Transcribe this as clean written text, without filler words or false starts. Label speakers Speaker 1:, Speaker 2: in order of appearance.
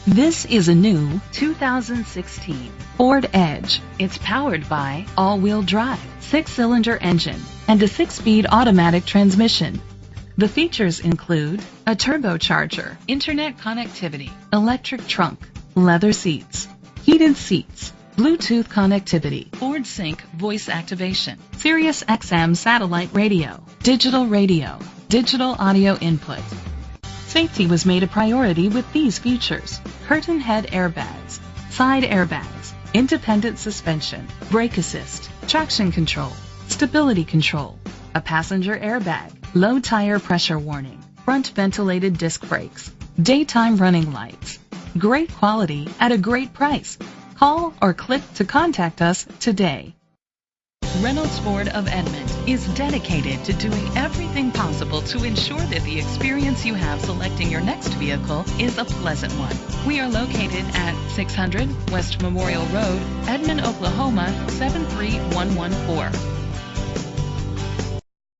Speaker 1: This is a new 2016 Ford Edge. It's powered by all-wheel drive, 6-cylinder engine, and a 6-speed automatic transmission. The features include a turbocharger, internet connectivity, electric trunk, leather seats, heated seats, Bluetooth connectivity, Ford Sync voice activation, Sirius XM satellite radio, digital audio input. Safety was made a priority with these features: curtain head airbags, side airbags, independent suspension, brake assist, traction control, stability control, a passenger airbag, low tire pressure warning, front ventilated disc brakes, daytime running lights. Great quality at a great price. Call or click to contact us today. Reynolds Ford of Edmond is dedicated to doing everything possible to ensure that the experience you have selecting your next vehicle is a pleasant one. We are located at 600 West Memorial Road, Edmond, Oklahoma 73114.